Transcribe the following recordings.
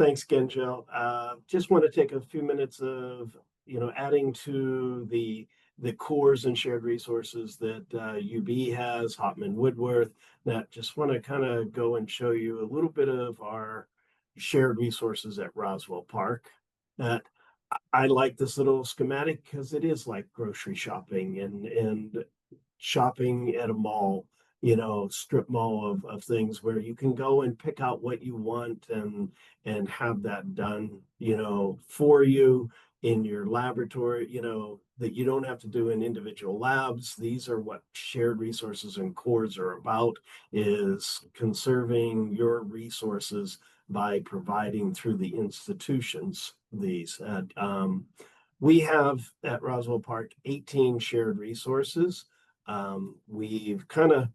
Thanks again, Jill. Just want to take a few minutes of, adding to the cores and shared resources that UB has, Hopman Woodworth, that just want to kind of go and show you a little bit of our shared resources at Roswell Park. That I like this little schematic because it is like grocery shopping and shopping at a mall, strip mall of things where you can go and pick out what you want and have that done, for you in your laboratory, that you don't have to do in individual labs. These are what shared resources and cores are about, is conserving your resources by providing through the institutions these. We have at Roswell Park 18 shared resources. We've kind of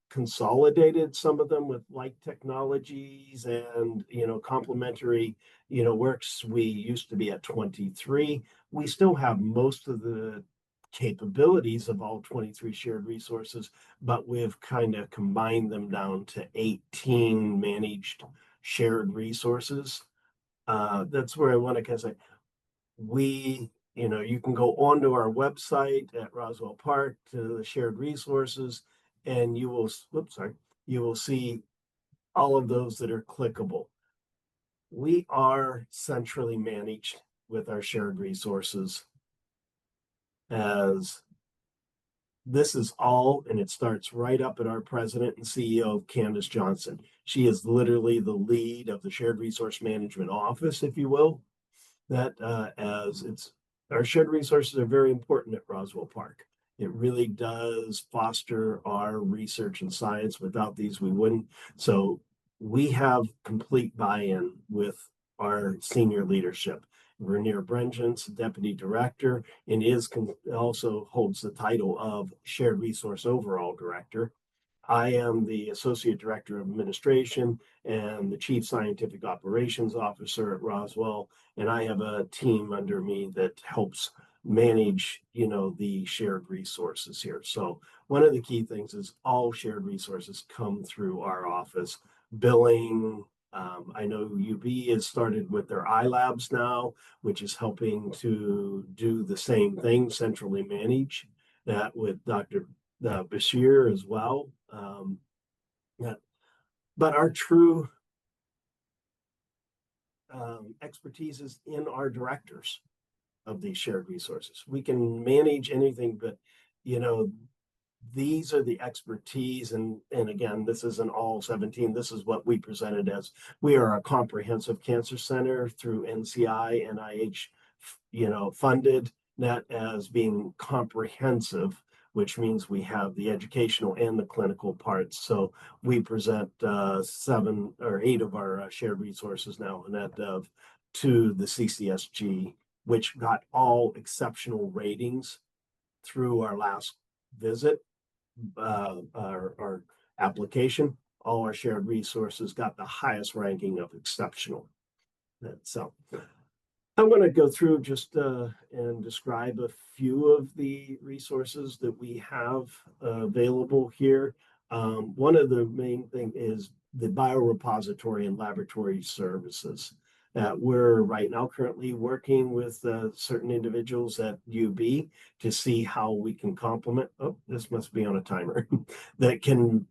consolidated some of them with like technologies and complementary works. We used to be at 23. We still have most of the capabilities of all 23 shared resources, but we've kind of combined them down to 18 managed shared resources. That's where I want to kind of say you can go onto our website at Roswell Park to the shared resources, and you will see all of those that are clickable. We are centrally managed with our shared resources, as this is all, and it starts right up at our president and CEO, Candace Johnson. She is literally the lead of the Shared Resource Management Office, if you will. Our shared resources are very important at Roswell Park. It really does foster our research and science. Without these, we wouldn't. So we have complete buy-in with our senior leadership. Vernier Brengens, Deputy Director, and also holds the title of Shared Resource Overall Director. I am the Associate Director of Administration and the Chief Scientific Operations Officer at Roswell, and I have a team under me that helps manage, the shared resources here. So one of the key things is all shared resources come through our office. Billing, I know UB has started with their iLabs now, which is helping to do the same thing, centrally manage that with Dr. Bashir as well. But our true expertise is in our directors of these shared resources. We can manage anything, but these are the expertise, and again, this isn't all 17. This is what we presented as. We are a comprehensive cancer center through NCI, NIH, funded, that as being comprehensive, which means we have the educational and the clinical parts. So we present 7 or 8 of our shared resources now, and that to the CCSG, which got all exceptional ratings through our last visit. Our application, all our shared resources got the highest ranking of exceptional. So I'm going to go through just and describe a few of the resources that we have available here. One of the main thing is the biorepository and laboratory services. We're right now currently working with certain individuals at UB to see how we can complement. Oh, this must be on a timer. That can,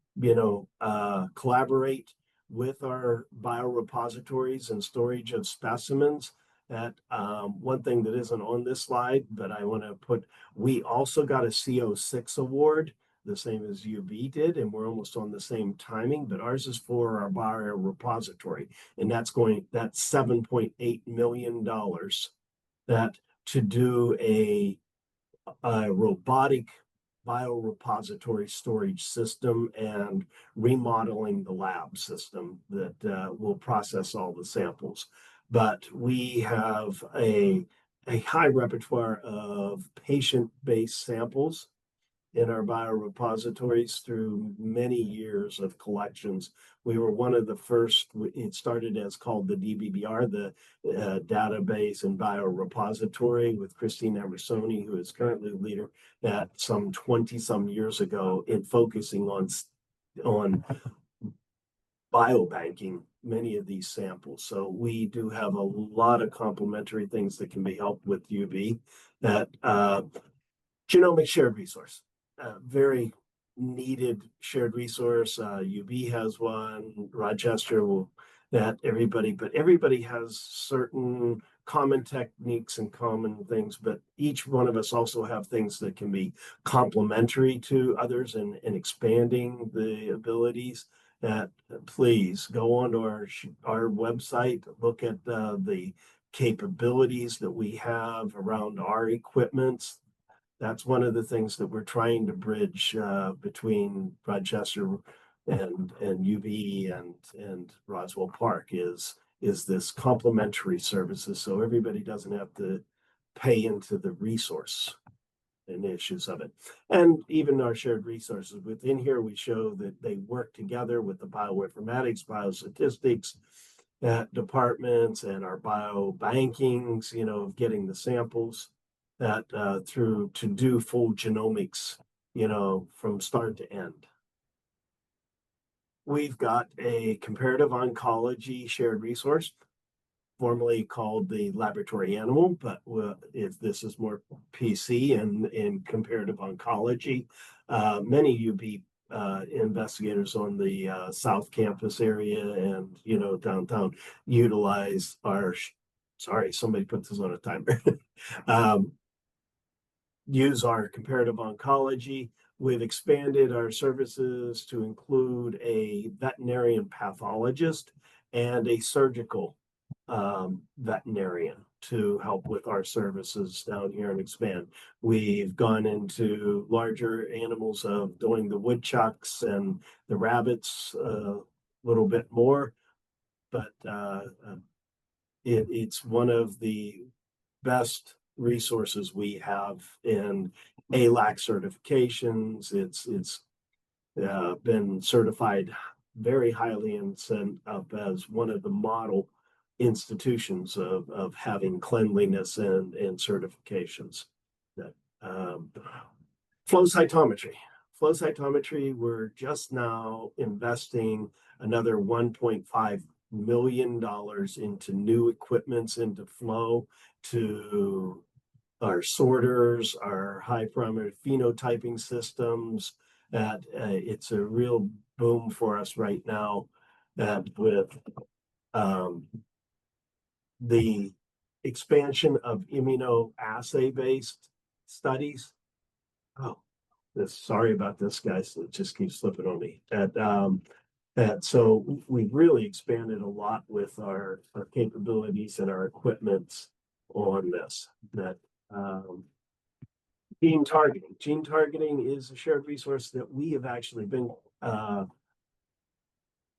collaborate with our biorepositories and storage of specimens. That one thing that isn't on this slide, but I want to put, we also got a CO6 award, the same as UB did, and we're almost on the same timing, but ours is for our biorepository, and that's $7.8 million that to do a robotic biorepository storage system and remodeling the lab system that will process all the samples. But we have a high repertoire of patient-based samples in our biorepositories through many years of collections. We were one of the first. It started as called the DBBR, the Database and Biorepository, with Christine Emersoni, who is currently the leader, that some 20-some years ago, in focusing on biobanking, many of these samples. So we do have a lot of complementary things that can be helped with UV. That genomic shared resource, very needed shared resource. UB has one, Rochester will, that everybody, but everybody has certain common techniques and common things, but each one of us also have things that can be complementary to others and expanding the abilities. That please go on to our website, look at the capabilities that we have around our equipments. That's one of the things that we're trying to bridge between Rochester and UB and Roswell Park is this complementary services, so everybody doesn't have to pay into the resource and issues of it. And even our shared resources within here, we show that they work together with the bioinformatics, biostatistics departments and our biobankings, getting the samples that through to do full genomics, from start to end. We've got a comparative oncology shared resource, formerly called the laboratory animal, but if this is more PC and in comparative oncology, many UB investigators on the South Campus area and downtown utilize our. Sorry, somebody put this on a timer. Use our comparative oncology. We've expanded our services to include a veterinarian pathologist and a surgical veterinarian to help with our services down here and expand. We've gone into larger animals of doing the woodchucks and the rabbits a little bit more, but it's one of the best resources we have in ALAC certifications. It's been certified very highly and sent up as one of the model institutions of having cleanliness and certifications. That flow cytometry. Flow cytometry, we're just now investing another $1.5 million into new equipments into flow, to our sorters, our high parameter phenotyping systems. That it's a real boom for us right now. That with the expansion of immunoassay based studies. Oh, sorry about this, guys. It just keeps slipping on me. So we've really expanded a lot with our capabilities and our equipment on this. That gene targeting. Gene targeting is a shared resource that we have actually been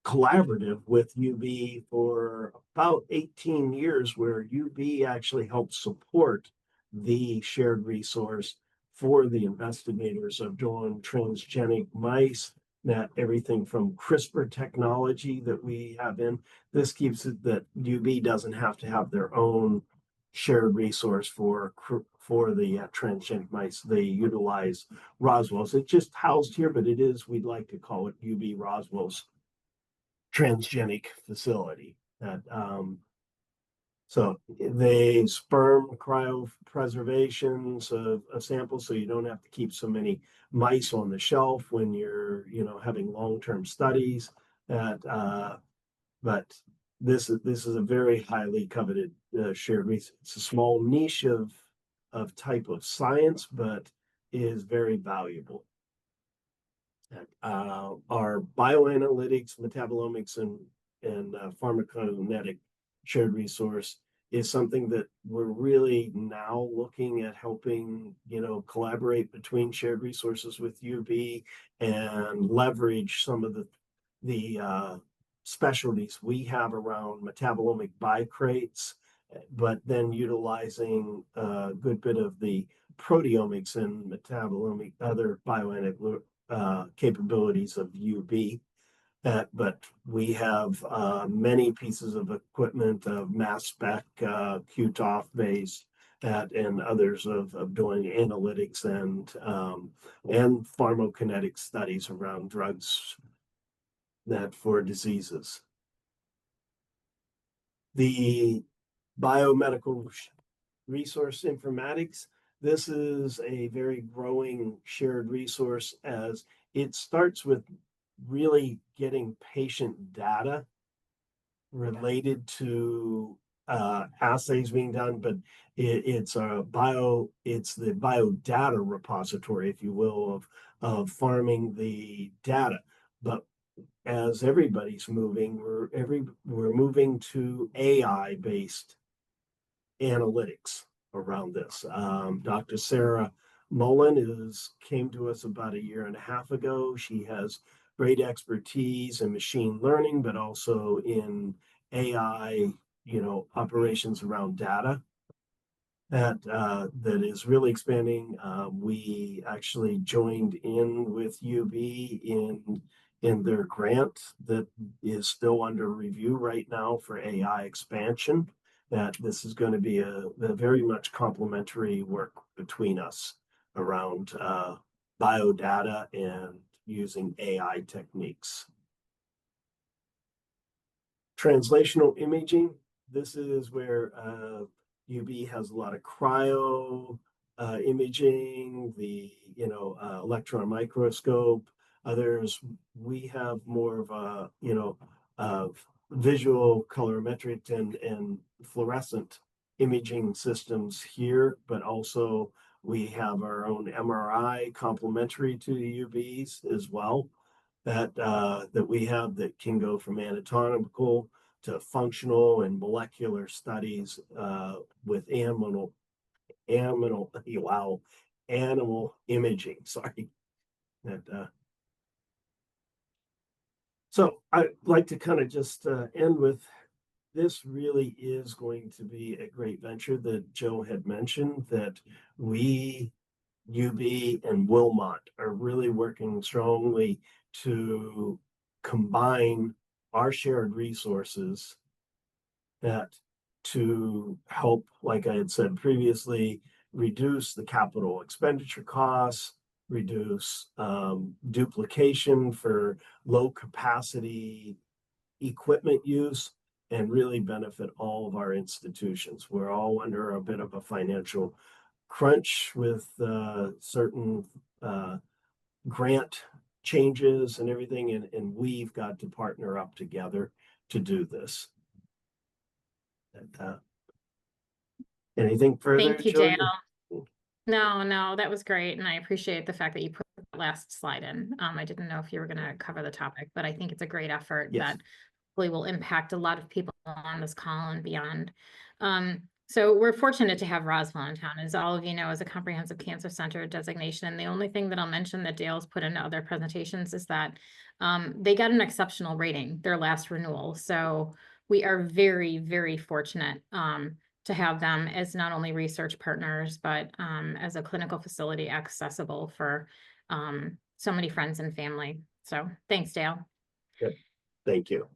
collaborative with UB for about 18 years, where UB actually helped support the shared resource for the investigators of doing transgenic mice. That everything from CRISPR technology that we have in this keeps it that UB doesn't have to have their own shared resource for the transgenic mice. They utilize Roswell's. It's just housed here, but we'd like to call it UB Roswell's transgenic facility. That so they sperm cryopreservations of samples, so you don't have to keep so many mice on the shelf when you're having long-term studies. That but this is a very highly coveted shared research. It's a small niche of type of science, but is very valuable. Our bioanalytics, metabolomics, and pharmacokinetic shared resource is something that we're really now looking at helping, collaborate between shared resources with UB and leverage some of the specialties we have around metabolomic bicrates, but then utilizing a good bit of the proteomics and metabolomic other bioanalytic capabilities of UB. But we have many pieces of equipment of mass spec, QTOF based, and others of doing analytics and pharmacokinetic studies around drugs that for diseases. The biomedical resource informatics, this is a very growing shared resource as it starts with really getting patient data related to assays being done, but it's the biodata repository, if you will, of farming the data. But as everybody's moving, we're moving to AI based analytics around this. Dr. Sarah Mullen came to us about a year and a half ago. She has great expertise in machine learning, but also in AI, operations around data that is really expanding. We actually joined in with UB in their grant that is still under review right now for AI expansion. That this is going to be a very much complementary work between us around biodata and using AI techniques. Translational imaging. This is where UB has a lot of cryo imaging, the electron microscope. Others, we have more of a visual colorimetric and fluorescent imaging systems here, but also we have our own MRI complementary to the UBs as well that we have that can go from anatomical to functional and molecular studies with animal imaging. Sorry. So I'd like to kind of just end with this really is going to be a great venture that Joe had mentioned that we, UB and Wilmot are really working strongly to combine our shared resources to help, like I had said previously, reduce the capital expenditure costs, reduce duplication for low capacity equipment use, and really benefit all of our institutions. We're all under a bit of a financial crunch with certain grant changes and everything, and we've got to partner up together to do this. Anything further, Thank you, Joe? Dale. No, that was great. And I appreciate the fact that you put that last slide in. I didn't know if you were going to cover the topic, but I think it's a great effort that hopefully will impact a lot of people on this call and beyond. So we're fortunate to have Roswell in town. As all of you know, as a comprehensive cancer center designation. The only thing that I'll mention that Dale's put into other presentations is that they got an exceptional rating, their last renewal. So we are very, very fortunate to have them as not only research partners, but as a clinical facility accessible for so many friends and family. So thanks, Dale. Good. Thank you.